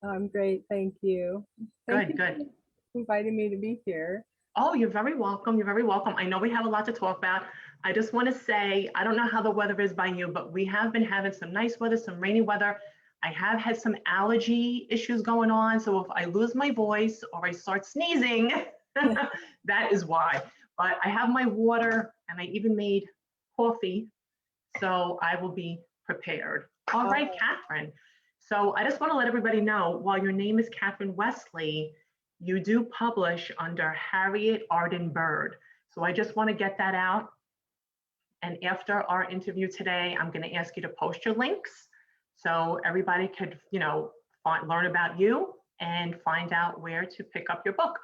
I'm great, thank you. Thank Good, you good. for inviting me to be here. Oh, you're very welcome. You're very welcome. I know we have a lot to talk about. I just want to say, I don't know how the weather is by you, but we have been having some nice weather, some rainy weather. I have had some allergy issues going on. So if I lose my voice or I start sneezing, that is why. But I have my water and I even made coffee. So I will be prepared. All right, Oh, Catherine. So I just want to let everybody know, while your name is Catherine Wesley, you do publish under Harriet Arden Byrd. So I just want to get that out. And after our interview today, I'm going to ask you to post your links so everybody could, learn about you and find out where to pick up your book.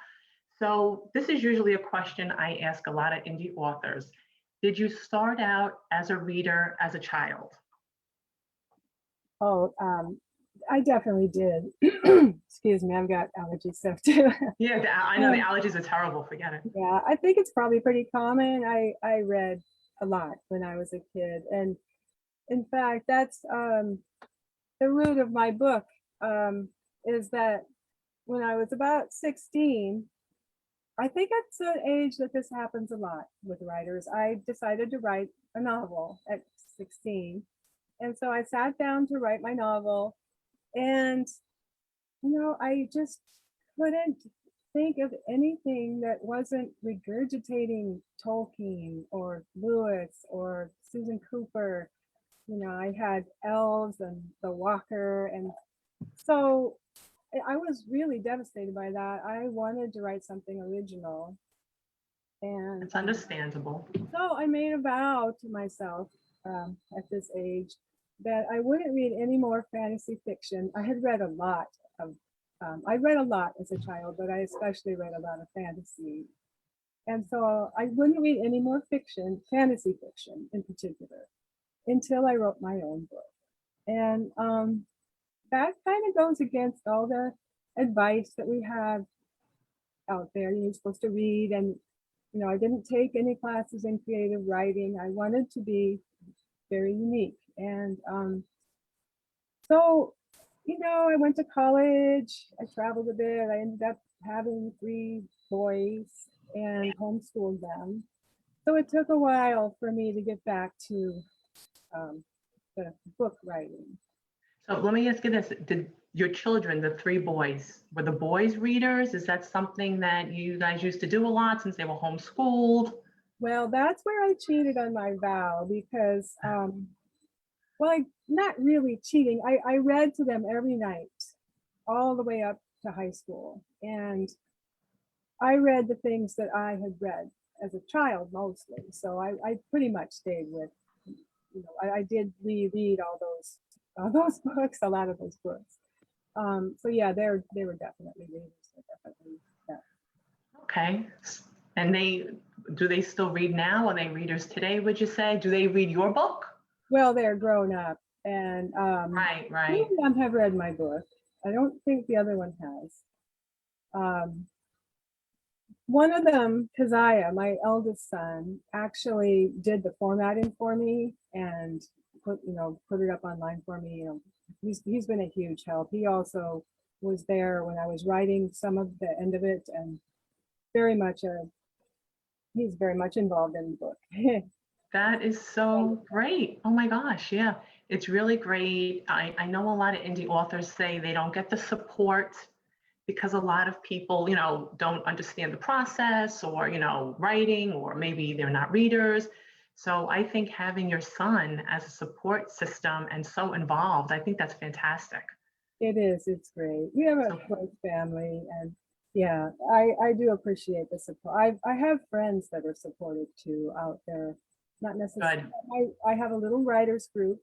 So this is usually a question I ask a lot of indie authors. Did you start out as a reader as a child? oh, I definitely did. Excuse me, I've got allergy stuff too. Yeah, I know the allergies are terrible. Forget it. Yeah, I think it's probably pretty common. I read a lot when I was a kid, and in fact, that's the root of my book. Is that when I was about 16, I think it's an age that this happens a lot with writers. I decided to write a novel at 16. And so I sat down to write my novel, and I just couldn't think of anything that wasn't regurgitating Tolkien or Lewis or Susan Cooper. I had elves and the Walker, and so I was really devastated by that. I wanted to write something original, and It's understandable. so I made a vow to myself at this age that I wouldn't read any more fantasy fiction. I had read a lot of, I read a lot as a child, but I especially read a lot of fantasy. And so I wouldn't read any more fiction, fantasy fiction in particular, until I wrote my own book. And that kind of goes against all the advice that we have out there. You're supposed to read, and I didn't take any classes in creative writing. I wanted to be very unique. And so, I went to college, I traveled a bit, I ended up having 3 boys and homeschooled them. So it took a while for me to get back to the book writing. So let me ask you this. Did your children, the 3 boys, were the boys readers? Is that something that you guys used to do a lot since they were homeschooled? Well, that's where I cheated on my vow because, well, not really cheating. I read to them every night, all the way up to high school. And I read the things that I had read as a child mostly. So I pretty much stayed with, I did reread all those books, a lot of those books. So yeah, they were definitely readers. Definitely, yeah. Okay. And do they still read now? Are they readers today, would you say? Do they read your book? Well, they're grown up, and Right, two right. of them have read my book. I don't think the other one has. Um, One of them, Keziah, my eldest son, actually did the formatting for me and put it up online for me. He's been a huge help. He also was there when I was writing some of the end of it, and very much he's very much involved in the book. That is so great. Oh my gosh, yeah. It's really great. I know a lot of indie authors say they don't get the support because a lot of people, don't understand the process or, writing, or maybe they're not readers. So I think having your son as a support system and so involved, I think that's fantastic. It is. It's great. We have a So close family, and yeah, I do appreciate the support. I have friends that are supportive too out there. Not necessarily. good. I have a little writers group,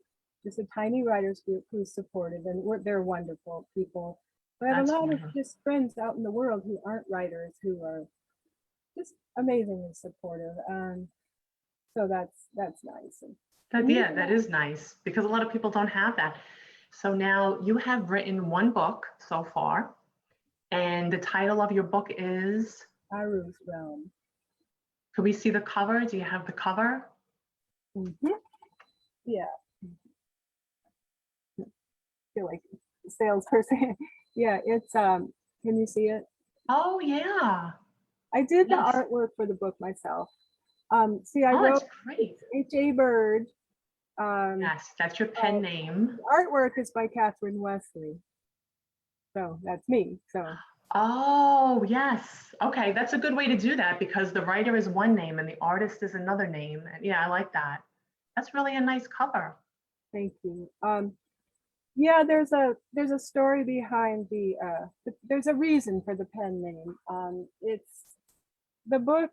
just a tiny writers group who's supportive, and they're wonderful people. But I have a That's lot of wonderful. just friends out in the world who aren't writers who are just amazingly supportive. So that's nice. And you Yeah, that is nice because a lot of people don't have that. So now you have written one book so far, and the title of your book is, Aru's realm. could we see the cover? Do you have the cover? Mhm. Yeah. Feel like a salesperson. Yeah, it's can you see it? Oh, yeah. I did the Yes. artwork for the book myself. See, I Oh, wrote it's great. H.A. Byrd. Yes, that's your pen name. The artwork is by Catherine Wesley. So that's me. So Oh, yes. Okay, that's a good way to do that because the writer is one name and the artist is another name. And yeah, I like that. That's really a nice cover. thank you. Yeah, there's a story behind there's a reason for the pen name. It's the book.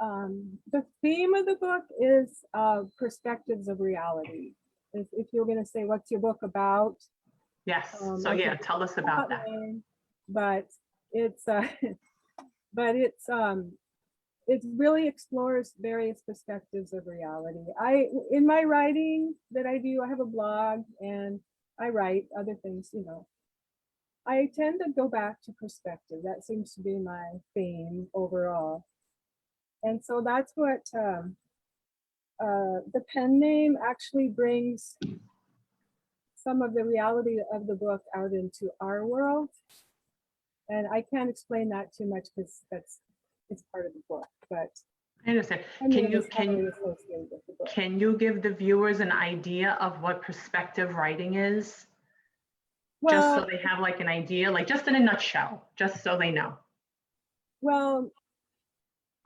The theme of the book is perspectives of reality. If you're going to say what's your book about, Yes. So I yeah, think tell us about that. name, but it's but it really explores various perspectives of reality. In my writing that I do, I have a blog and I write other things, you know. I tend to go back to perspective. That seems to be my theme overall. And so that's what the pen name actually brings some of the reality of the book out into our world. And I can't explain that too much because it's part of the book, but I understand. pen name is heavily associated with the book. Can you give the viewers an idea of what perspective writing is? Just so Well, they have like an idea, like just in a nutshell, just so they know. well,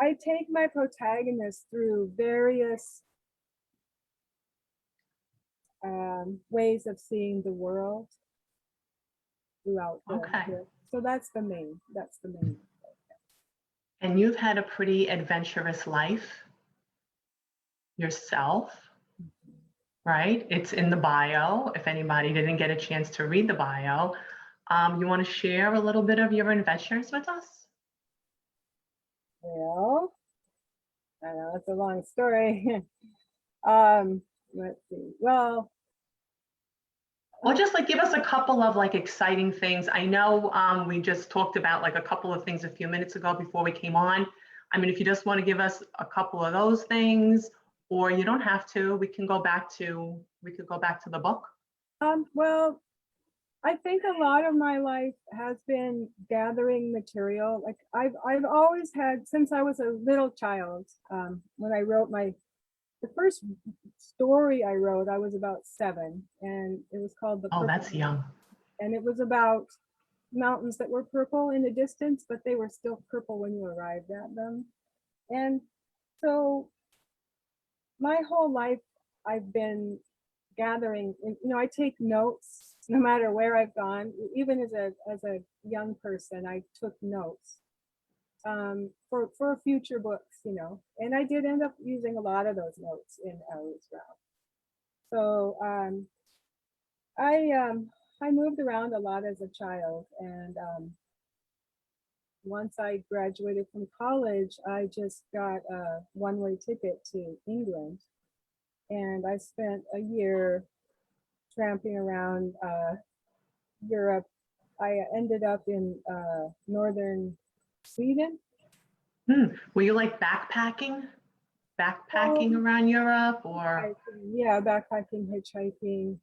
I take my protagonist through various ways of seeing the world throughout the Okay. book. So that's the main. And you've had a pretty adventurous life yourself, right? It's in the bio. If anybody didn't get a chance to read the bio, you want to share a little bit of your adventures with us? Well, I know it's a long story. Let's see. Well, Well, just like give us a couple of like exciting things. I know we just talked about like a couple of things a few minutes ago before we came on. I mean, if you just want to give us a couple of those things, or you don't have to, we could go back to the book. well, I think a lot of my life has been gathering material. Like I've always had since I was a little child. When I wrote the first story I wrote, I was about 7, and it was called The Oh, Purple that's young. and it was about mountains that were purple in the distance, but they were still purple when you arrived at them. And so my whole life I've been gathering, you know, I take notes no matter where I've gone. Even as a young person, I took notes for future books, you know, and I did end up using a lot of those notes in Ellis Round. So I moved around a lot as a child, and once I graduated from college, I just got a one-way ticket to England, and I spent a year tramping around Europe. I ended up in northern Sweden. Were you like backpacking Um, around Europe, or? yeah, backpacking, hitchhiking.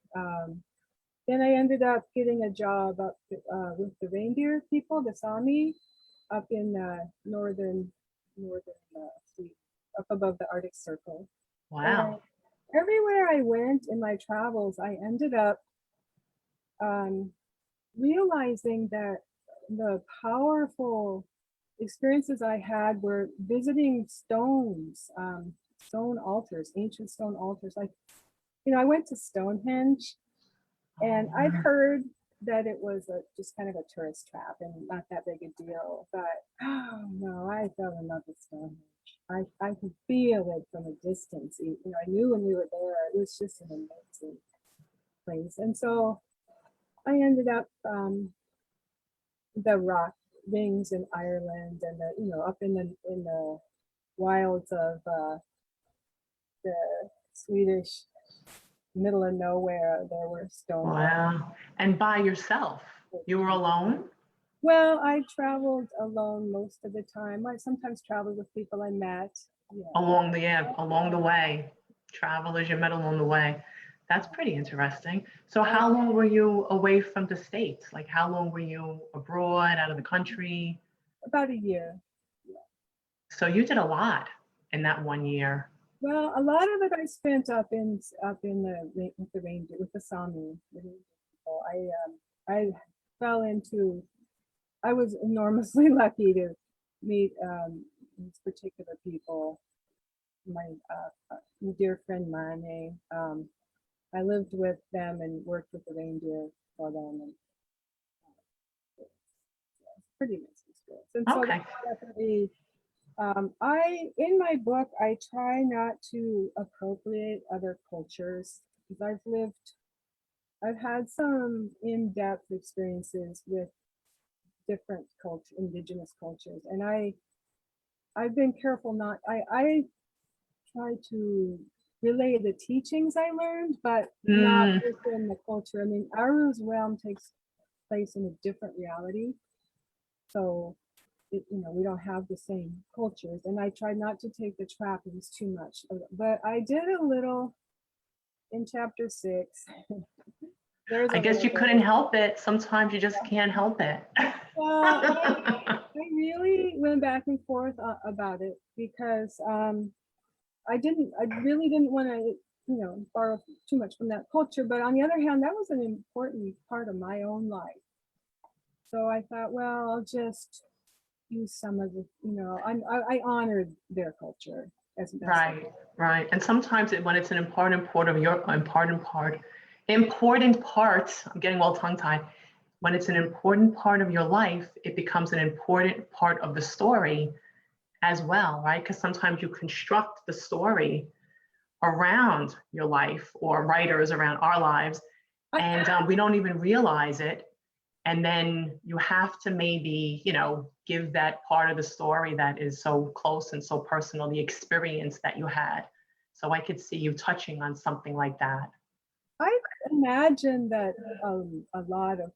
Then I ended up getting a job up with the reindeer people, the Sami, up in northern Sweden, up above the Arctic Circle. And Wow. everywhere I went in my travels, I ended up um, realizing that the powerful experiences I had were visiting stone altars, ancient stone altars. Like, you know, I went to Stonehenge, and I'd heard that it was just kind of a tourist trap and not that big a deal. But oh no, I fell in love with Stonehenge. I could feel it from a distance. You know, I knew when we were there, it was just an amazing place. And so I ended up the rock rings in Ireland, and you know, up in the wilds of the Swedish middle of nowhere. There were stone walls. Wow. And by yourself? You were alone? Well, I traveled alone most of the time. I sometimes traveled with people I met. Yeah. Along the way. Travelers you met along the way. That's pretty interesting. So Uh, how long were you away from the States? Like how long were you abroad, out of the country? about a year. So you did a lot in that 1 year. Well, a lot of it I spent up in with the reindeer, with the Sami. The reindeer people. I fell into. I was enormously lucky to meet these particular people. My dear friend Mane. I lived with them and worked with the reindeer for them, and it's pretty amazing experience. And so Okay. that's definitely. In my book, I try not to appropriate other cultures because I've had some in-depth experiences with different culture, indigenous cultures, and I've been careful not. I try to relay the teachings I learned, but not Mm, within the culture. I mean, Aru's realm takes place in a different reality, so we don't have the same cultures, and I try not to take the trappings too much. But I did a little in chapter 6. There's I a guess little you bit. couldn't help it. Sometimes you just can't help it. Well, I really went back and forth about it because I really didn't want to, borrow too much from that culture. But on the other hand, that was an important part of my own life. So I thought, well, I'll just use some of the, I honored their culture as best I Right, right. And sometimes when it's an important part of your important part, I'm getting all tongue-tied. When it's an important part of your life, it becomes an important part of the story as well, right? Because sometimes you construct the story around your life or writers around our lives, can. and we don't even realize it. And then you have to maybe, give that part of the story that is so close and so personal, the experience that you had. So I could see you touching on something like that. I imagine that a lot of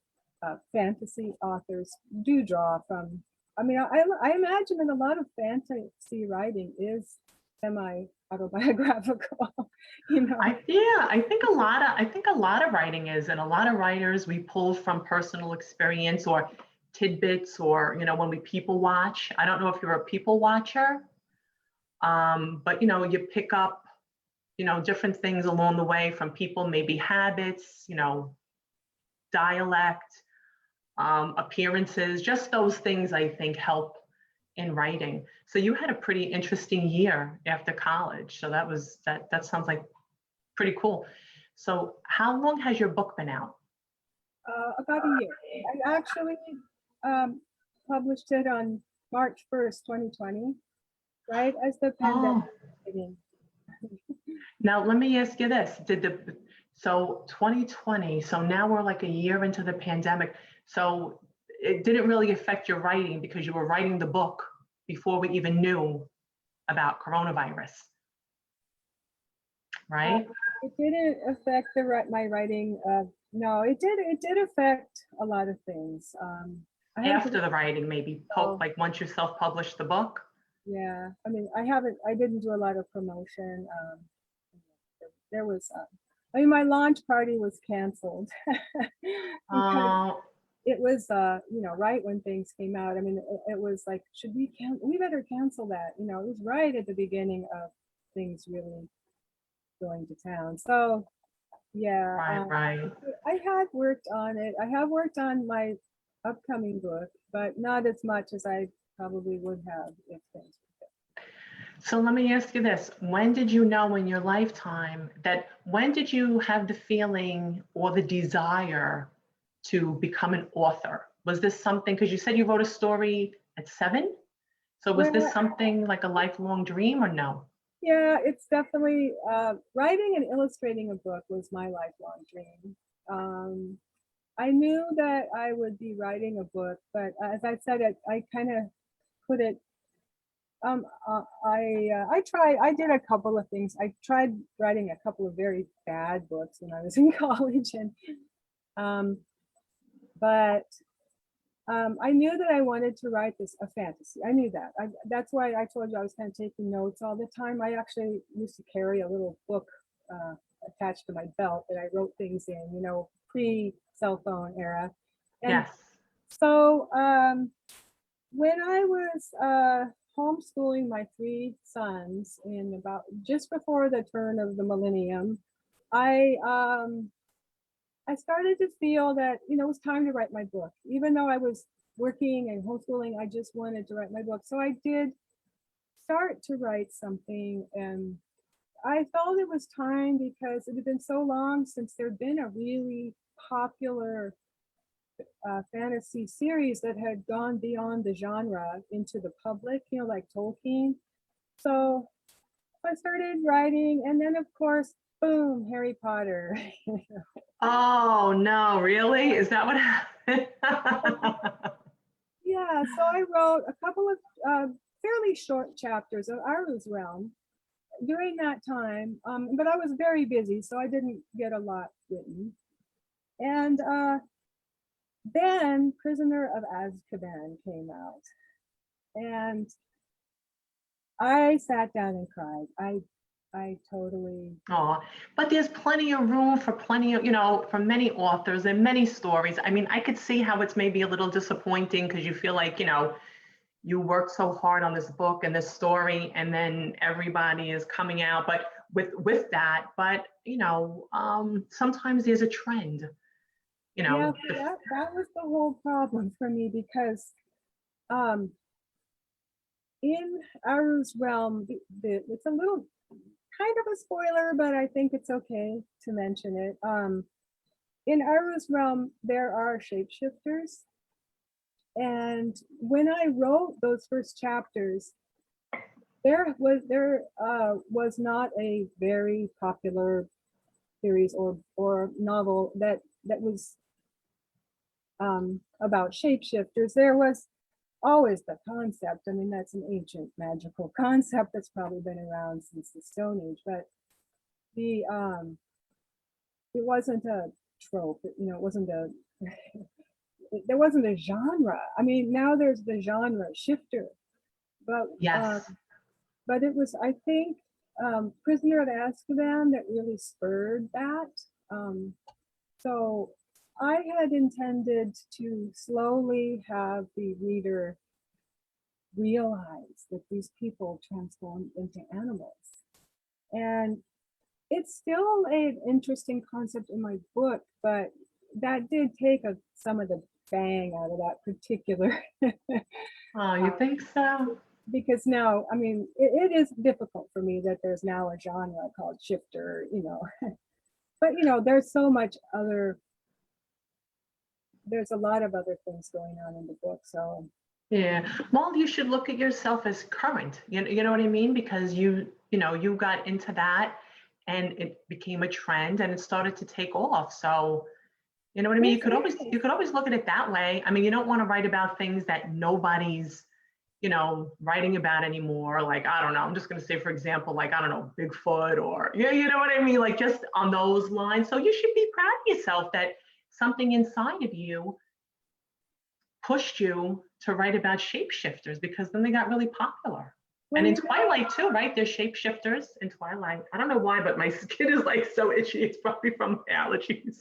fantasy authors do draw from. I mean, I imagine that a lot of fantasy writing is semi-autobiographical. you know. Yeah, I think a lot of writing is, and a lot of writers we pull from personal experience or tidbits, or when we people watch. I don't know if you're a people watcher, but you pick up different things along the way from people, maybe habits, dialect, appearances, just those things I think help in writing. So you had a pretty interesting year after college. So that sounds like pretty cool. So how long has your book been out? About a year. I actually um, published it on March 1st, 2020, right as the pandemic Oh, was hitting. now let me ask you this. So 2020, so now we're like a year into the pandemic. So it didn't really affect your writing because you were writing the book before we even knew about coronavirus, Uh, right? it didn't affect my writing. No, it did affect a lot of things. I haven't After finished. the writing, maybe So like once you self-published the book. yeah, I mean, I didn't do a lot of promotion. There was, I mean, my launch party was canceled because Oh, it was, right when things came out. I mean, it was like, we better cancel that. It was right at the beginning of things really going to town. So yeah, right, right. I had worked on it. I have worked on my upcoming book, but not as much as I probably would have if things were So let me ask you this. When did you know in your lifetime when did you have the feeling or the desire to become an author? Was this something, because you said you wrote a story at 7? So was this good. something like a lifelong dream or no? Yeah, it's definitely writing and illustrating a book was my lifelong dream. Um, I knew that I would be writing a book, but as I said, I kind of put it. I did a couple of things. I tried writing a couple of very bad books when I was in college, and um, but I knew that I wanted to write a fantasy. I knew that. That's why I told you I was kind of taking notes all the time. I actually used to carry a little book attached to my belt that I wrote things in, you know, pre-cell phone era. And Yes. so when I was homeschooling my 3 sons in about just before the turn of the millennium, I I started to feel that, you know, it was time to write my book. Even though I was working and homeschooling, I just wanted to write my book. So I did start to write something, and I felt it was time because it had been so long since there'd been a really popular fantasy series that had gone beyond the genre into the public, you know, like Tolkien. So I started writing, and then of course, boom, Harry Potter. Oh, no, really? Is that what happened? Yeah, so I wrote a couple of fairly short chapters of Aru's Realm during that time, but I was very busy, so I didn't get a lot written. And then Prisoner of Azkaban came out, and I sat down and cried. I totally. Oh, but there's plenty of room for plenty of, for many authors and many stories. I mean, I could see how it's maybe a little disappointing because you feel like, you worked so hard on this book and this story, and then everybody is coming out, but with that, but sometimes there's a trend, you Yeah, know. so that was the whole problem for me because um in Aru's Realm, it's a little kind of a spoiler, but I think it's okay to mention it. In Aru's Realm, there are shapeshifters. And when I wrote those first chapters, there was not a very popular series or novel that was about shapeshifters. There was always the concept. I mean, that's an ancient magical concept that's probably been around since the Stone Age, but the it wasn't a trope. You know, it wasn't a there wasn't a genre. I mean, now there's the genre shifter, but Yes. it was, I think, Prisoner of Azkaban that really spurred that. So I had intended to slowly have the reader realize that these people transform into animals. And it's still an interesting concept in my book, but that did take some of the bang out of that particular Oh, you think so? because now, I mean, it is difficult for me that there's now a genre called shifter, you know. But you know, there's a lot of other things going on in the book. So Yeah. Well, you should look at yourself as current. You know what I mean? Because you got into that and it became a trend and it started to take off. So, you know what I mean? yes, You could it always is. you could always look at it that way. I mean, you don't want to write about things that nobody's, writing about anymore. Like, I don't know, I'm just going to say, for example, like, I don't know, Bigfoot or, yeah, you know what I mean? Like just on those lines. So you should be proud of yourself that something inside of you pushed you to write about shapeshifters because then they got really popular. Well, And in you know, Twilight too, right? There's shapeshifters in Twilight. I don't know why, but my skin is like so itchy. It's probably from allergies.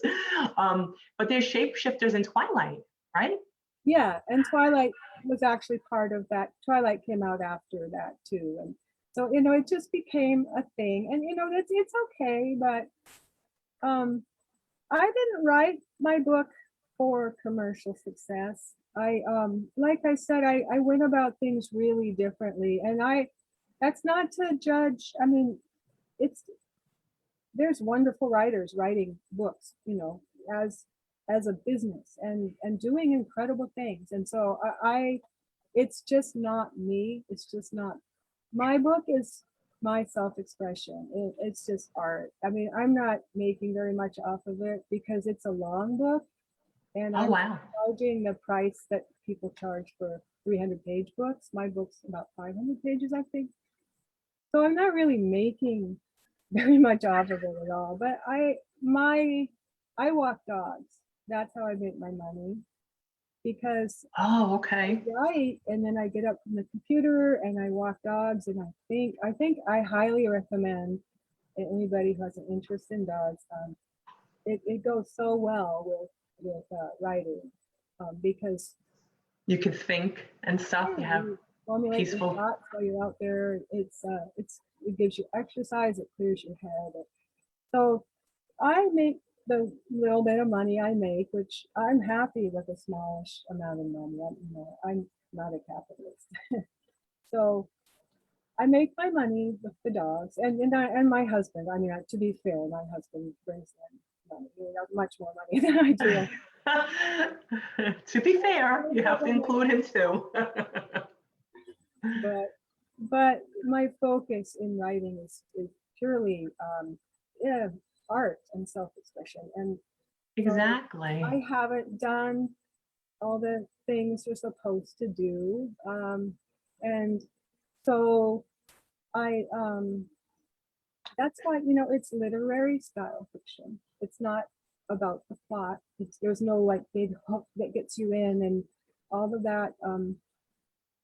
But there's shapeshifters in Twilight, right? yeah, and Twilight was actually part of that. Twilight came out after that too, and so you know, it just became a thing. And you know, it's okay, but um, I didn't write my book for commercial success. Like I said, I went about things really differently, and that's not to judge. I mean, it's there's wonderful writers writing books, you know, as a business and doing incredible things. And so it's just not me. It's just not my book is my self-expression. It's just art. I mean, I'm not making very much off of it because it's a long book and Oh I'm wow. charging the price that people charge for 300-page books. My book's about 500 pages, I think. So I'm not really making very much off of it at all. But I walk dogs. That's how I make my money because Oh, I okay. write and then I get up from the computer and I walk dogs and I think I highly recommend anybody who has an interest in dogs, it goes so well with writing, because You can think and stuff. yeah, You have you formulate your peaceful. thoughts while you're out there. It gives you exercise, it clears your head. So I make the little bit of money I make, which I'm happy with a smallish amount of money. I'm not a capitalist. So I make my money with the dogs and my husband. I mean, to be fair, my husband brings in money, much more money than I do. To be fair, you have to include him too. But my focus in writing is purely yeah, art and self-expression. And so Exactly. I haven't done all the things you're supposed to do. And so I that's why, it's literary style fiction. It's not about the plot. There's no like big hook that gets you in and all of that.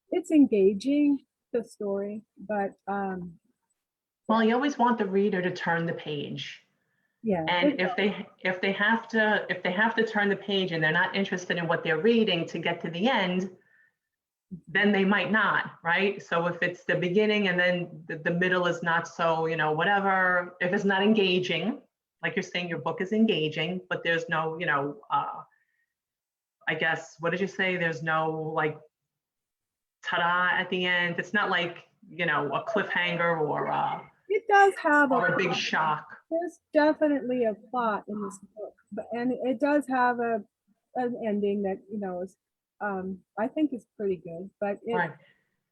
It's engaging, the story, but Well, you always want the reader to turn the page. yeah, And if they have to turn the page and they're not interested in what they're reading to get to the end, then they might not, right? So if it's the beginning and then the middle is not so, whatever, if it's not engaging, like you're saying, your book is engaging, but there's no, I guess, what did you say? There's no like ta-da at the end. It's not like, a cliffhanger it does have or a big shock. there's definitely a plot in this book, and it does have an ending that is I think is pretty good, but Right.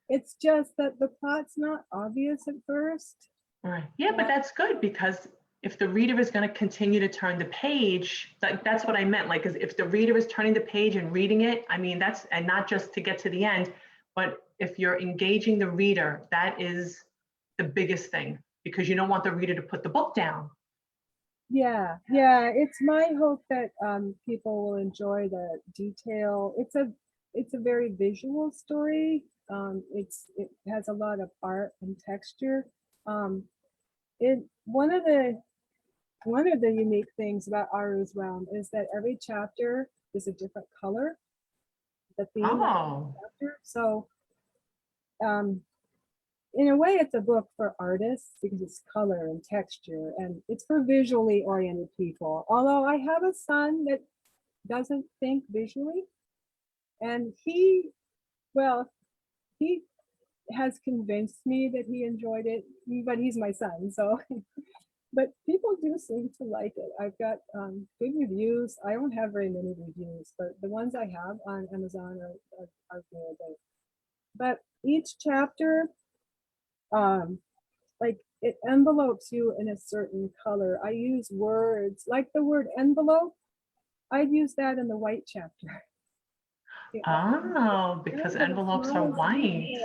it's just that the plot's not obvious at first. Right. Yeah, but that's good because if the reader is going to continue to turn the page, that's what I meant. Like, if the reader is turning the page and reading it, I mean, and not just to get to the end, but if you're engaging the reader, that is the biggest thing because you don't want the reader to put the book down. Yeah, it's my hope that people will enjoy the detail. It's a very visual story. It has a lot of art and texture. Um, it one of the unique things about Aru's Realm is that every chapter is a different color. The theme of the Oh, chapter. So um, in a way, it's a book for artists because it's color and texture, and it's for visually oriented people. Although I have a son that doesn't think visually, and well, he has convinced me that he enjoyed it, but he's my son, so. But people do seem to like it. I've got good reviews. I don't have very many reviews, but the ones I have on Amazon are good. But each chapter, like it envelopes you in a certain color. I use words like the word envelope. I'd use that in the white chapter. because envelopes are white.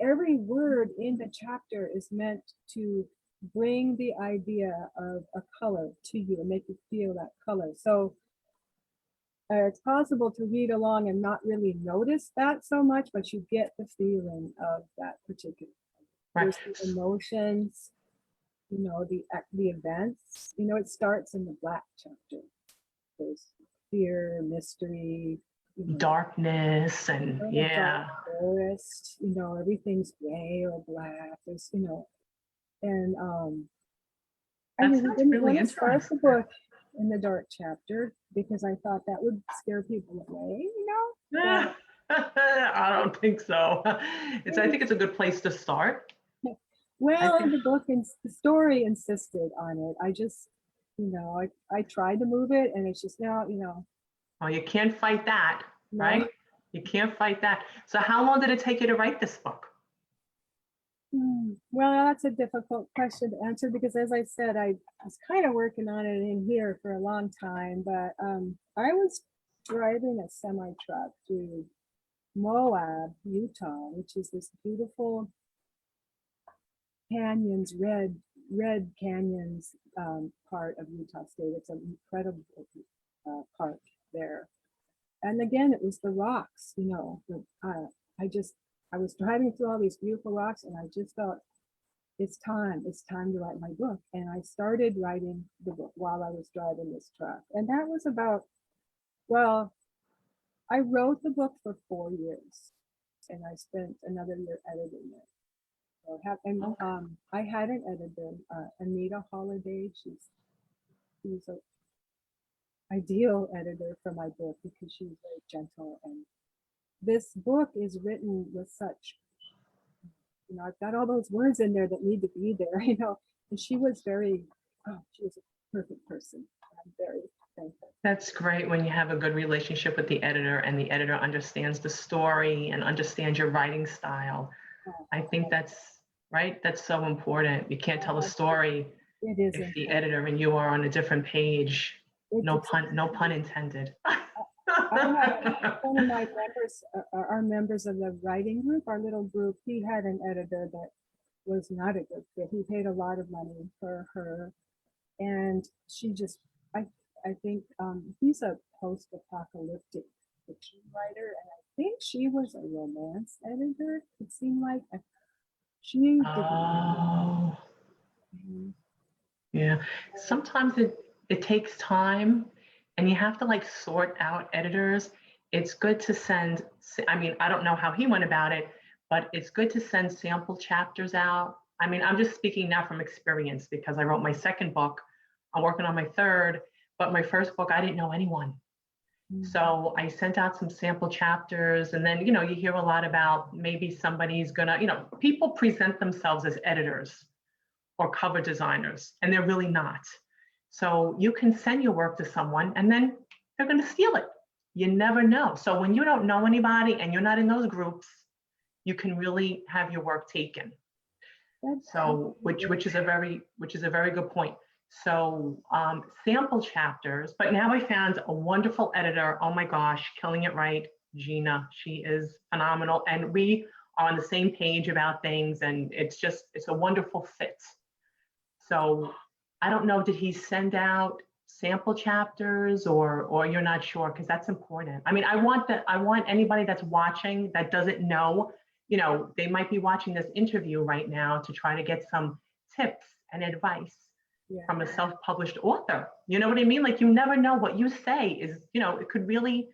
Every word in the chapter is meant to bring the idea of a color to you and make you feel that color. So it's possible to read along and not really notice that so much, but you get the feeling of that particular. Right. There's the emotions, the events. It starts in the black chapter. There's fear, mystery, Darkness and yeah. Forest, everything's gray or black. There's, and I That really sounds didn't really want to start the interesting. book in the dark chapter because I thought that would scare people away, But, I don't think so. I think it's a good place to start. well, think, the story insisted on it. I just, I tried to move it, and it's just now, well, you can't fight that, no. right? You can't fight that. So how long did it take you to write this book? Well, that's a difficult question to answer because, as I said, I was kind of working on it in here for a long time, but I was driving a semi truck through Moab, Utah, which is this beautiful canyons, red canyons part of Utah State. It's an incredible park there. And again, it was the rocks, I was driving through all these beautiful rocks, and I just felt it's time to write my book. And I started writing the book while I was driving this truck. And that was about, well, I wrote the book for 4 years and I spent another year editing it. So I had an editor, Anita Holiday. She's an ideal editor for my book because she's very gentle. And this book is written with such, I've got all those words in there that need to be there, and she was she was a perfect person. I'm very thankful. That's great when you have a good relationship with the editor and the editor understands the story and understands your writing style. I think that's right. That's so important. You can't tell a story if the editor and you are on a different page. No pun intended. One of my members, our members of the writing group, our little group, he had an editor that was not a good fit. He paid a lot of money for her, and she just, I think he's a post-apocalyptic fiction writer, and I think she was a romance editor. It seemed like she. Oh. Yeah. Sometimes it takes time and you have to like sort out editors. It's good to send, I mean, I don't know how he went about it, but it's good to send sample chapters out. I mean, I'm just speaking now from experience because I wrote my second book. I'm working on my third, but my first book, I didn't know anyone. So I sent out some sample chapters, and then, you hear a lot about maybe somebody's gonna, people present themselves as editors or cover designers, and they're really not. So you can send your work to someone and then they're going to steal it. You never know. So when you don't know anybody and you're not in those groups, you can really have your work taken. So which is a very good point. So sample chapters, but now I found a wonderful editor. Oh my gosh, killing it right, Gina. She is phenomenal, and we are on the same page about things, and it's a wonderful fit. So I don't know, did he send out sample chapters or you're not sure? Because that's important. I mean, I want anybody that's watching that doesn't know, they might be watching this interview right now to try to get some tips and advice from a self-published author. You know what I mean? Like, you never know what you say is, it could really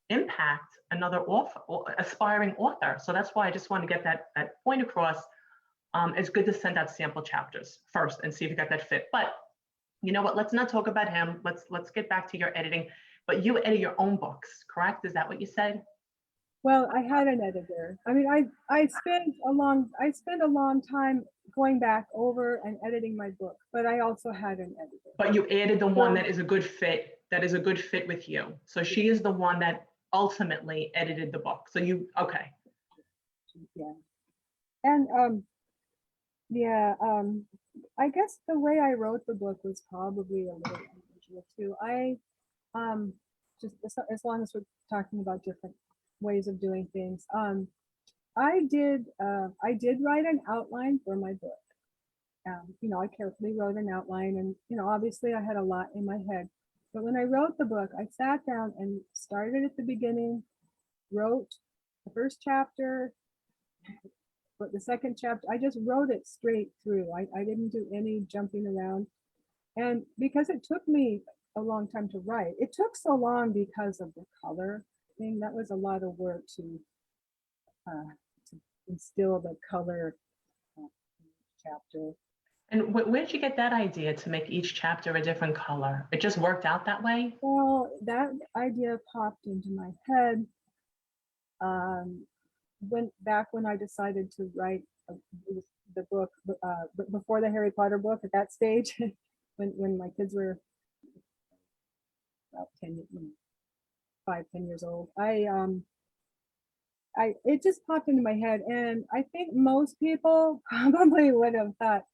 impact another author, aspiring author. So that's why I just want to get that point across. It's good to send out sample chapters first and see if you got that fit. But you know what? Let's not talk about him. Let's get back to your editing. But you edit your own books, correct? Is that what you said? Well, I had an editor. I mean, I spent a long time going back over and editing my book, but I also had an editor. But you added the one that is a good fit. That is a good fit with you. So she is the one that ultimately edited the book. So okay. Yeah. And I guess the way I wrote the book was probably a little unusual too. I just as long as we're talking about different ways of doing things, I did write an outline for my book. I carefully wrote an outline, and obviously I had a lot in my head. But when I wrote the book, I sat down and started at the beginning, wrote the first chapter, but the second chapter, I just wrote it straight through. I didn't do any jumping around. And because it took me a long time to write, it took so long because of the color thing. That was a lot of work to instill the color chapter. And where did you get that idea to make each chapter a different color? It just worked out that way? Well, that idea popped into my head when I decided to write the book, before the Harry Potter book, at that stage, when my kids were about 5-10 years old. It just popped into my head, and I think most people probably would have thought,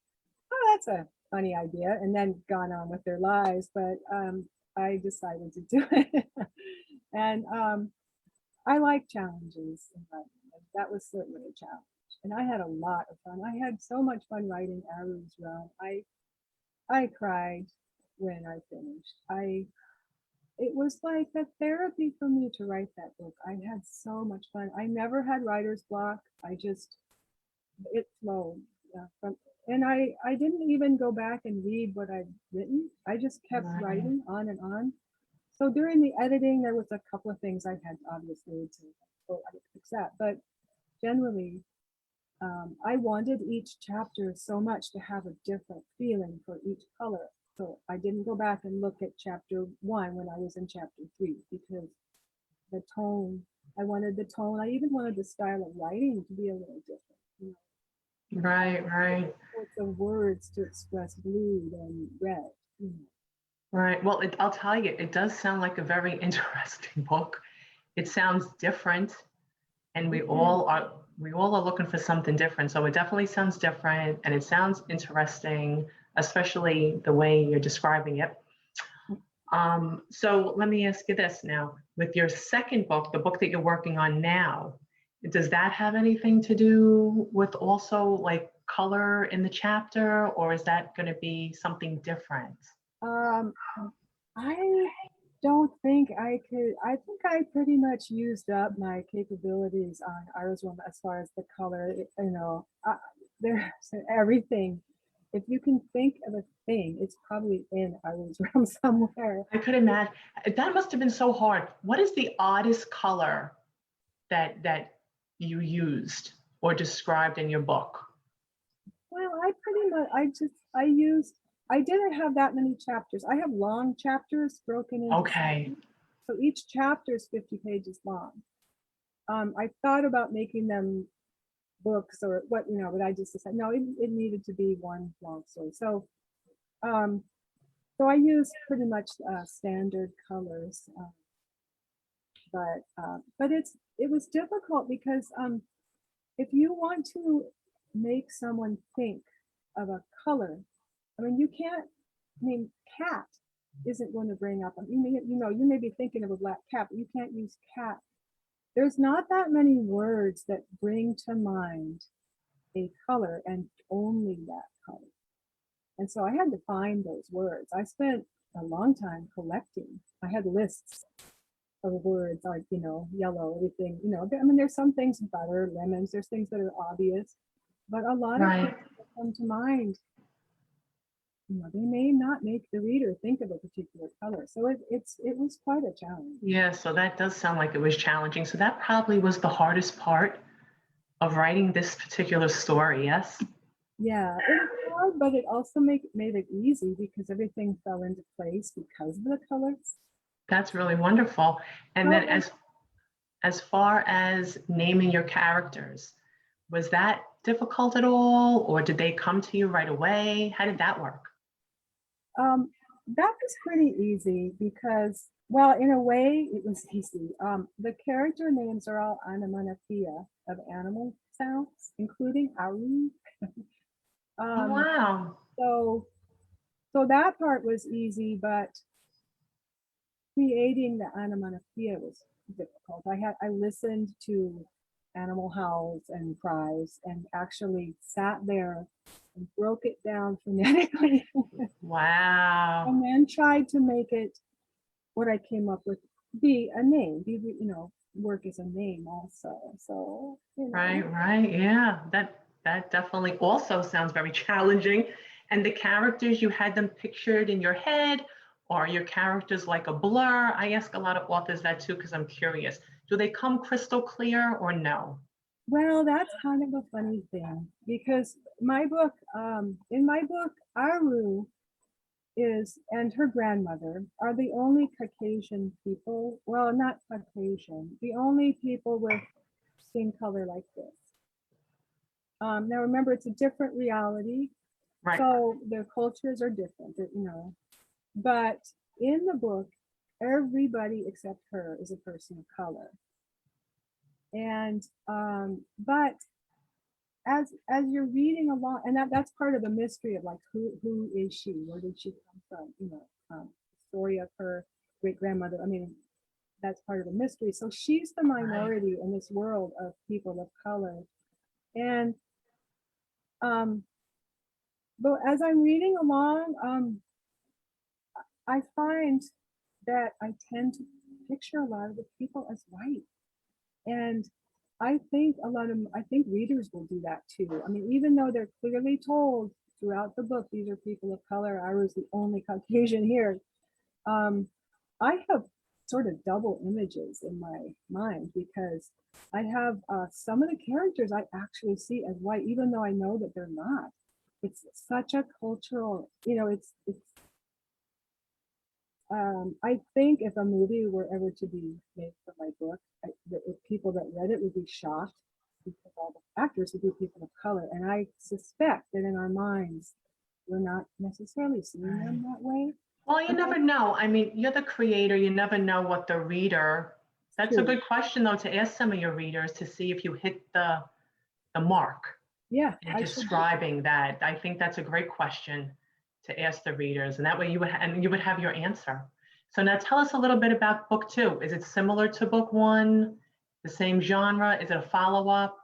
oh, that's a funny idea, and then gone on with their lives. But I decided to do it, and I like challenges. That was certainly a challenge, and I had a lot of fun. I had so much fun writing Aru's Run. I cried when I finished. It was like a therapy for me to write that book. I had so much fun. I never had writer's block. It flowed And I didn't even go back and read what I'd written. I just kept Right. writing on and on. So during the editing, there was a couple of things I had obviously to fix that, but generally, I wanted each chapter so much to have a different feeling for each color. So I didn't go back and look at chapter 1 when I was in chapter 3 because the tone, I wanted the tone. I even wanted the style of writing to be a little different. You know, Right, right, sorts of words to express blue and red. You know. right. Well, I'll tell you, it does sound like a very interesting book. It sounds different, and we all are looking for something different. So it definitely sounds different, and it sounds interesting, especially the way you're describing it. So let me ask you this now. With your second book, the book that you're working on now, does that have anything to do with also like color in the chapter, or is that going to be something different? Um, I don't think I could. I think I pretty much used up my capabilities on Iris Room as far as the color. You know, there's everything. If you can think of a thing, it's probably in Iris Room somewhere. I could imagine that must have been so hard. What is the oddest color that you used or described in your book? Well, I pretty much, I used, I didn't have that many chapters. I have long chapters broken into Okay. sections. So each chapter is 50 pages long. I thought about making them books or what, you know, but I just decided, no, it needed to be one long story. Um, so I used pretty much standard colors, but it was difficult because if you want to make someone think of a color, I mean, you can't, I mean, cat isn't going to bring up, you may be thinking of a black cat, but you can't use cat. There's not that many words that bring to mind a color and only that color. And so I had to find those words. I spent a long time collecting. I had lists of words like, you know, yellow, everything, you know, I mean, there's some things, butter, lemons, there's things that are obvious, but a lot of things Right. that come to mind, you know, they may not make the reader think of a particular color. So it was quite a challenge. Yeah, so that does sound like it was challenging. So that probably was the hardest part of writing this particular story, yes? Yeah, it was hard, but it also made it easy because everything fell into place because of the colors. That's really wonderful. And then So, as far as naming your characters, was that difficult at all, or did they come to you right away? How did that work? that was pretty easy because, well, in a way, it was easy. The character names are all onomatopoeia of animal sounds, including aru. Oh, Um, wow. so, so that part was easy, but creating the onomatopoeia was difficult. I listened to animal howls and cries and actually sat there and broke it down phonetically Wow. and then tried to make it what I came up with be a name, work as a name also. So, Right, right. Yeah, that definitely also sounds very challenging. And the characters, you had them pictured in your head, or are your characters like a blur? I ask a lot of authors that too because I'm curious. Do they come crystal clear or no? well, that's kind of a funny thing because in my book, Aru and her grandmother are the only Caucasian people, well, not Caucasian, the only people with skin color like this. Now remember, it's a different reality, Right. so their cultures are different, but in the book, everybody except her is a person of color. And but as you're reading along, and that's part of the mystery of like who is she? Where did she come from? Story of her great grandmother. I mean, that's part of the mystery. So she's the Right. minority in this world of people of color. And but as I'm reading along, I find that I tend to picture a lot of the people as white. And I think readers will do that too. I mean, even though they're clearly told throughout the book, these are people of color. I was the only Caucasian here. I have sort of double images in my mind because I have some of the characters I actually see as white, even though I know that they're not. It's such a cultural, I think if a movie were ever to be made for my book, the people that read it would be shocked because all the actors would be people of color. And I suspect that in our minds, we're not necessarily seeing them that way. Well, you never know. I mean, you're the creator. You never know what the reader. That's a True. good question, though, to ask some of your readers to see if you hit the mark Yeah, in I should. describing that. I think that's a great question to ask the readers, and that way you would have your answer. So now tell us a little bit about book 2. Is it similar to book 1? The same genre? Is it a follow-up?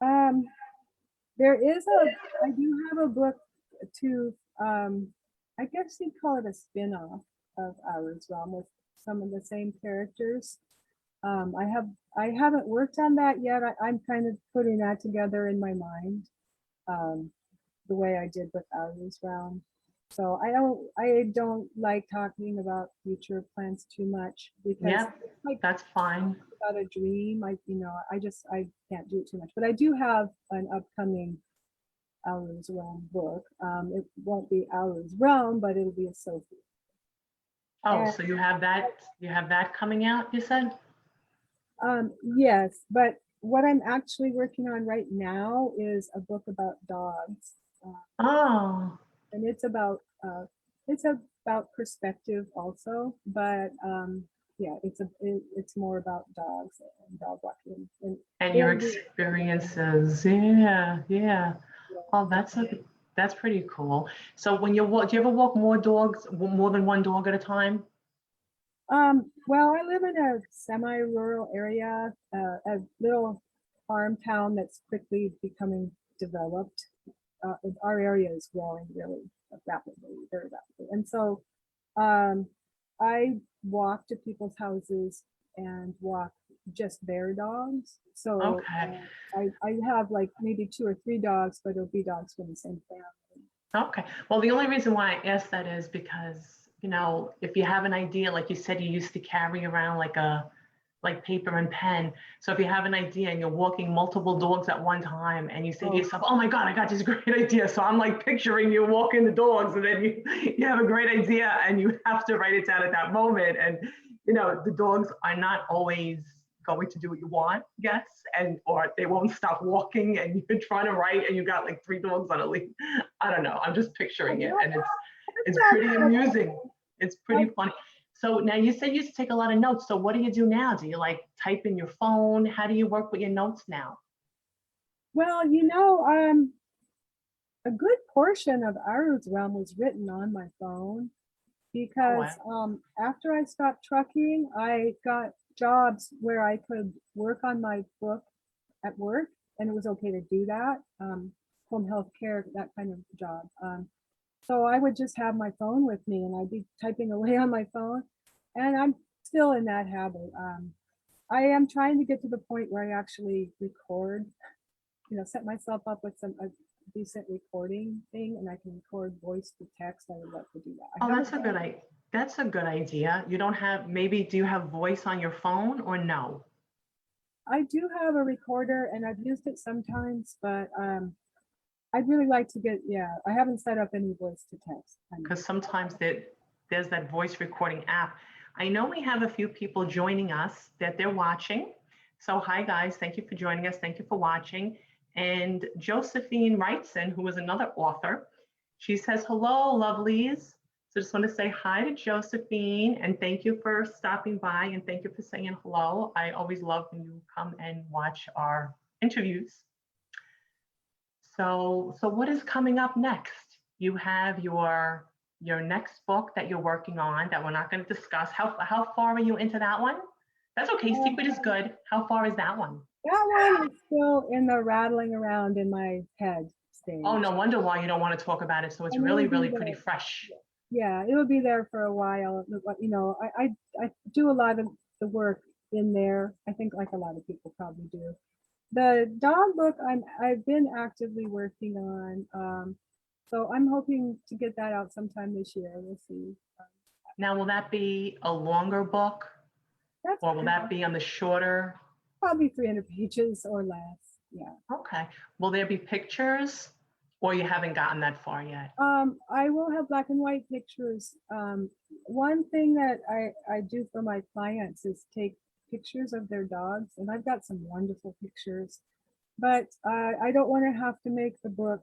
There is I do have a book to, I guess you'd call it a spin-off of Ours Realm with some of the same characters. I haven't worked on that yet. I'm kind of putting that together in my mind, the way I did with Ours Realm. So I don't like talking about future plans too much because Yeah, like that's fine. about a dream, I can't do it too much. But I do have an upcoming Ours Realm book. It won't be Ours Realm, but it'll be a Sophie. Oh, And so you have that coming out, you said? yes, but what I'm actually working on right now is a book about dogs. Oh, And it's about perspective also, but yeah, it's more about dogs and dog walking and your and experiences. Yeah, yeah. Oh, that's pretty cool. So when you walk, do you ever walk more than one dog at a time? well, I live in a semi-rural area, a little farm town that's quickly becoming developed. Our area is growing really rapidly, very rapidly. And so I walk to people's houses and walk just their dogs. So Okay. I have like maybe 2 or 3 dogs, but it'll be dogs from the same family. Okay. Well, the only reason why I asked that is because, if you have an idea, like you said, you used to carry around like paper and pen. So if you have an idea and you're walking multiple dogs at one time and you say to Oh, yourself, oh my God, I got this great idea. So I'm like picturing you walking the dogs and then you have a great idea and you have to write it down at that moment. And, the dogs are not always going to do what you want, yes, or they won't stop walking and you're trying to write and you got like 3 dogs on a lead. I don't know. I'm just picturing it and it's pretty amusing. It's pretty funny. So now you said you used to take a lot of notes. So what do you do now? Do you like type in your phone? How do you work with your notes now? well, a good portion of Arut's realm was written on my phone Oh, because after I stopped trucking, I got jobs where I could work on my book at work, and it was okay to do that. Home health care, that kind of job. So I would just have my phone with me, and I'd be typing away on my phone, and I'm still in that habit. I am trying to get to the point where I actually record, set myself up with a decent recording thing, and I can record voice to text. I would love to do that. Oh, that's a good idea. You don't have, maybe, do you have voice on your phone or no? I do have a recorder and I've used it sometimes, but I'd really like to I haven't set up any voice to text. Because sometimes there's that voice recording app. I know we have a few people joining us that they're watching. So hi guys, thank you for joining us. Thank you for watching. And Josephine Wrightson, who is another author, she says, hello, lovelies. So just want to say hi to Josephine and thank you for stopping by and thank you for saying hello. I always love when you come and watch our interviews. So what is coming up next? You have your next book that you're working on that we're not going to discuss. How far are you into that one? That's okay. Secret is good. How far is that one? That one is still in the rattling around in my head stage. Oh, no wonder why you don't want to talk about it. So it's really pretty fresh. Yeah, it will be there for a while. I do a lot of the work in there. I think like a lot of people probably do. The dog book I've been actively working on. So I'm hoping to get that out sometime this year. We'll see. Now, will that be a longer book That's or will that be on the shorter? probably 300 pages or less. Yeah. Okay. Will there be pictures or you haven't gotten that far yet? I will have black and white pictures. One thing that I do for my clients is take pictures of their dogs, and I've got some wonderful pictures, but I don't want to have to make the book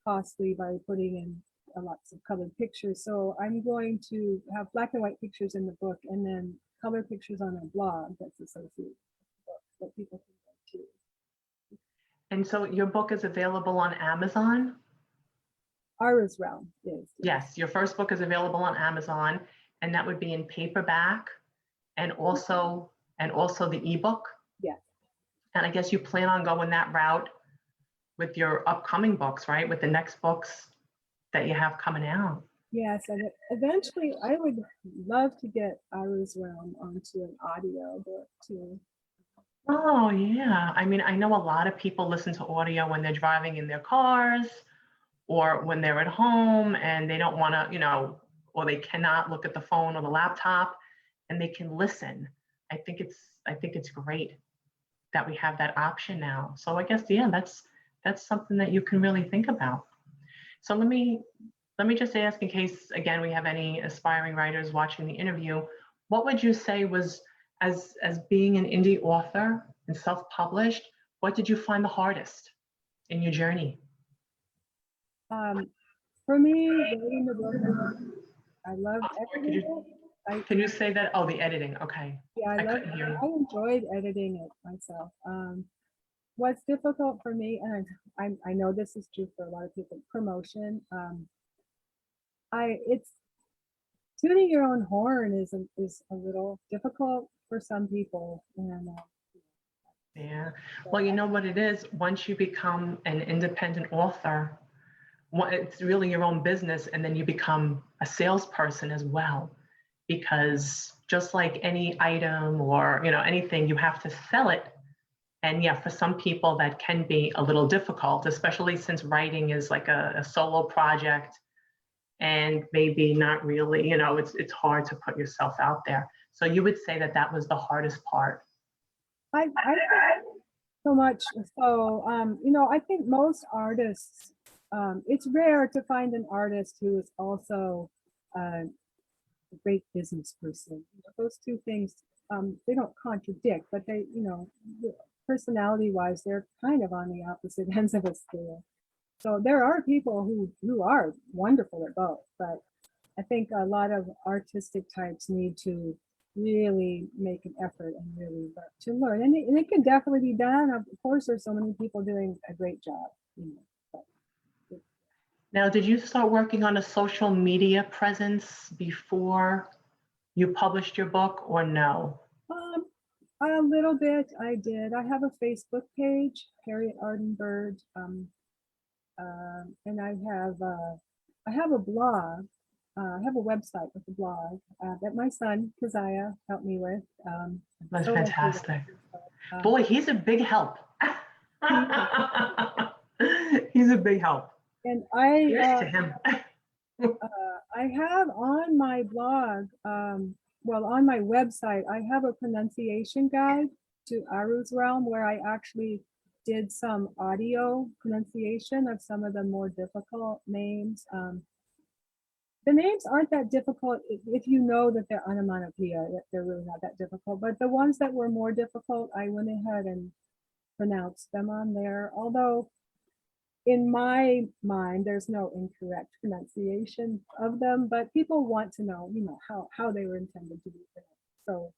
costly by putting in lots of colored pictures. So I'm going to have black and white pictures in the book and then color pictures on a blog that's associated with the book that people can go to. And so your book is available on Amazon? Ara's Realm is. Yes, your first book is available on Amazon, and that would be in paperback and also the ebook. Yes. And I guess you plan on going that route with your upcoming books, right? With the next books that you have coming out. Yes, and eventually I would love to get Ara's Realm onto an audio book too. Oh, yeah. I mean, I know a lot of people listen to audio when they're driving in their cars or when they're at home and they don't want to, or they cannot look at the phone or the laptop and they can listen. I think it's great that we have that option now. So I guess, yeah, that's something that you can really think about. So let me just ask, in case, again, we have any aspiring writers watching the interview, what would you say was, as being an indie author and self-published, what did you find the hardest in your journey? For me, writing the book, I love editing it. Can you say that? Oh, the editing. Okay. Yeah, I enjoyed editing it myself. What's difficult for me, and I know this is true for a lot of people, promotion. It's tuning your own horn is a little difficult for some people, and yeah. Well, you know what it is. Once you become an independent author, it's really your own business, and then you become a salesperson as well, because just like any item or anything, you have to sell it. And yeah, for some people that can be a little difficult, especially since writing is like a solo project and maybe not really, it's hard to put yourself out there. So you would say that was the hardest part. I so much so. I think most artists, it's rare to find an artist who is also a great business person. Those two things, they don't contradict, but they, personality wise, they're kind of on the opposite ends of a scale. So there are people who are wonderful at both, but I think a lot of artistic types need to really make an effort and really to learn. And it can definitely be done. Of course, there's so many people doing a great job. Now, did you start working on a social media presence before you published your book, or no? A little bit, I did. I have a Facebook page, Harriet Arden Byrd, and I have a blog. I have a website with a blog that my son Keziah helped me with. That's so fantastic. Boy, he's a big help. He's a big help. And Cheers to him. I have on my blog, on my website, I have a pronunciation guide to Ara's Realm where I actually did some audio pronunciation of some of the more difficult names. The names aren't that difficult if you know that they're onomatopoeia, that they're really not that difficult. But the ones that were more difficult, I went ahead and pronounced them on there. Although in my mind, there's no incorrect pronunciation of them, but people want to know, how they were intended to be pronounced. So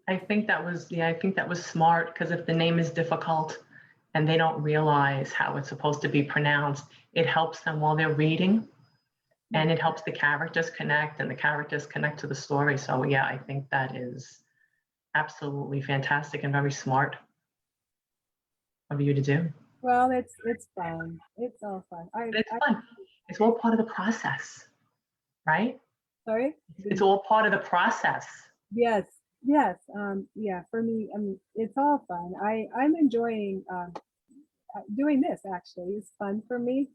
I think that was smart, because if the name is difficult and they don't realize how it's supposed to be pronounced, it helps them while they're reading. And it helps the characters connect, and the characters connect to the story. So yeah, I think that is absolutely fantastic and very smart of you to do. Well, it's fun. It's all fun. It's fun. It's all part of the process, right? Sorry? It's all part of the process. Yes. Yeah, for me, I mean, it's all fun. I'm enjoying doing this actually is fun for me,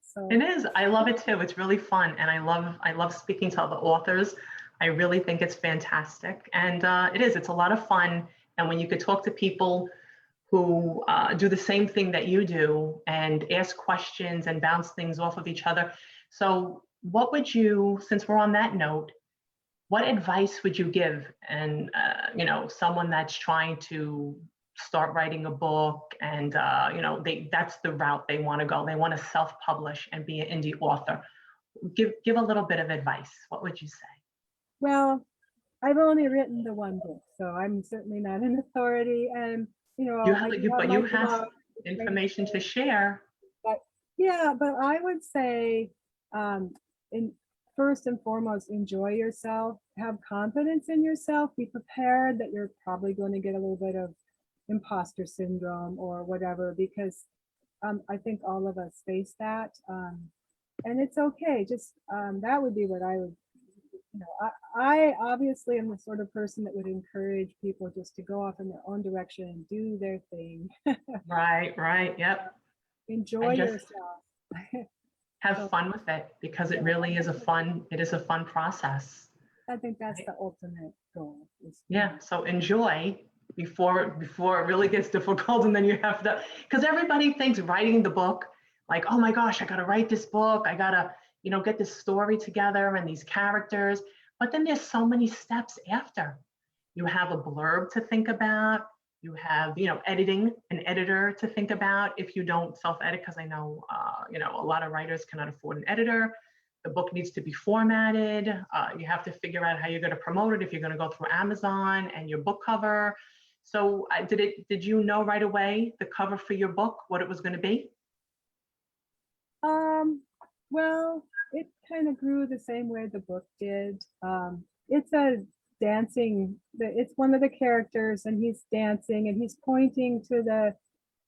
so. It is. I love it too. It's really fun, and I love speaking to other authors. I really think it's fantastic, and it is. It's a lot of fun, and when you could talk to people who do the same thing that you do and ask questions and bounce things off of each other. So, what would you, since we're on that note, what advice would you give? And someone that's trying to start writing a book, and that's the route they want to go. They want to self-publish and be an indie author. Give a little bit of advice. What would you say? Well, I've only written the one book, so I'm certainly not an authority. And But you have blog, information to share. But yeah, but I would say, in first and foremost, enjoy yourself, have confidence in yourself, be prepared that you're probably going to get a little bit of imposter syndrome or whatever, because I think all of us face that, and it's okay. Just that would be what I would. I obviously am the sort of person that would encourage people just to go off in their own direction and do their thing. Right. Yep. Enjoy yourself. Have fun with it, because it really is a fun process. I think that's the ultimate goal. Yeah. So enjoy before it really gets difficult, and then you have to, because everybody thinks writing the book, like, oh my gosh, I got to write this book. I got to, get this story together and these characters. But then there's so many steps after. You have a blurb to think about. You have, editing, an editor to think about if you don't self-edit, because I know, a lot of writers cannot afford an editor. The book needs to be formatted. You have to figure out how you're going to promote it if you're going to go through Amazon, and your book cover. So did you know right away the cover for your book, what it was going to be? Well, it kind of grew the same way the book did. It's a it's one of the characters, and he's dancing and he's pointing to the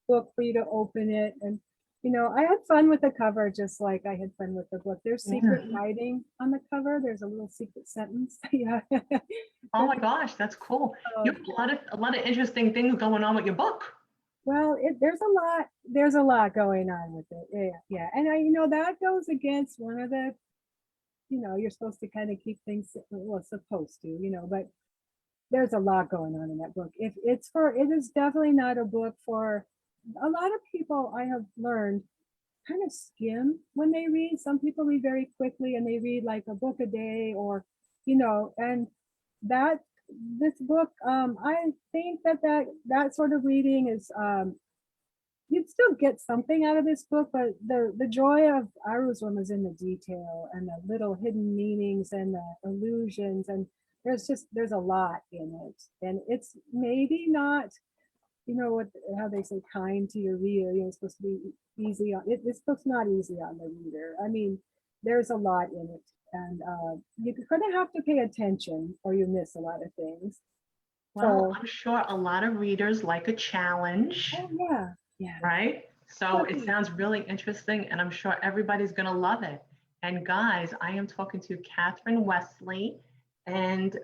book for you to open it. And, I had fun with the cover, just like I had fun with the book. There's secret writing on the cover. There's a little secret sentence. Yeah. Oh my gosh, that's cool. You have a lot of interesting things going on with your book. Well, there's a lot going on with it. Yeah. And that goes against one of the, you're supposed to kind of keep things, well, supposed to, but there's a lot going on in that book. It is definitely not a book for a lot of people. I have learned kind of skim when they read. Some people read very quickly, and they read like a book a day, or, and this book, I think that sort of reading is, you'd still get something out of this book, but the joy of Aru's one was in the detail and the little hidden meanings and the illusions, and there's a lot in it. And it's maybe not, how they say, kind to your reader. It's supposed to be easy on it. This book's not easy on the reader. I mean, there's a lot in it, and you're gonna have to pay attention or you miss a lot of things. Well, I'm sure a lot of readers like a challenge. Oh, yeah. Right? So it sounds really interesting, and I'm sure everybody's going to love it. And guys, I am talking to Catherine Wesley, and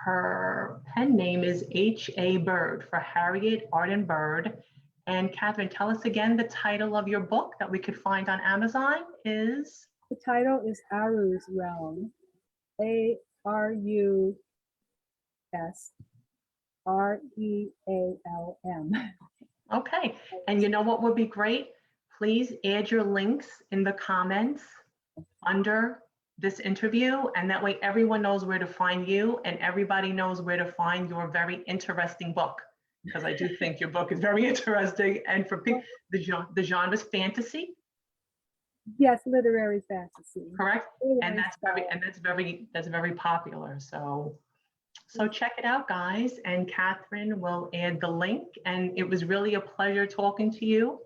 her pen name is H.A. Byrd, for Harriet Arden Byrd. And Catherine, tell us again the title of your book that we could find on Amazon is? The title is Aru's Realm. ARUS REALM. Okay. And you know what would be great? Please add your links in the comments under this interview, and that way everyone knows where to find you, and everybody knows where to find your very interesting book, because I do think your book is very interesting. And for people, the genre is fantasy. Yes, literary fantasy. Correct. And that's very popular. So check it out, guys, and Catherine will add the link. And it was really a pleasure talking to you,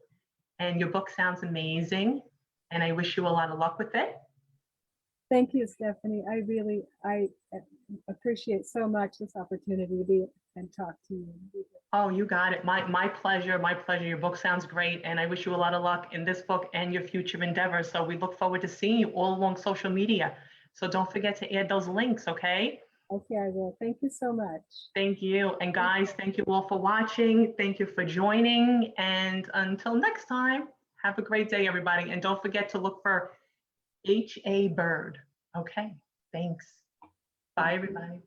and your book sounds amazing, and I wish you a lot of luck with it. Thank you, Stefanie. I appreciate so much this opportunity to be and talk to you. Oh, you got it. My pleasure. My pleasure. Your book sounds great, and I wish you a lot of luck in this book and your future endeavors. So we look forward to seeing you all along social media. So don't forget to add those links, okay? Okay, I will. Thank you so much. Thank you. And guys, thank you all for watching. Thank you for joining. And until next time, have a great day, everybody. And don't forget to look for H.A. Byrd. Okay, thanks. Bye, everybody.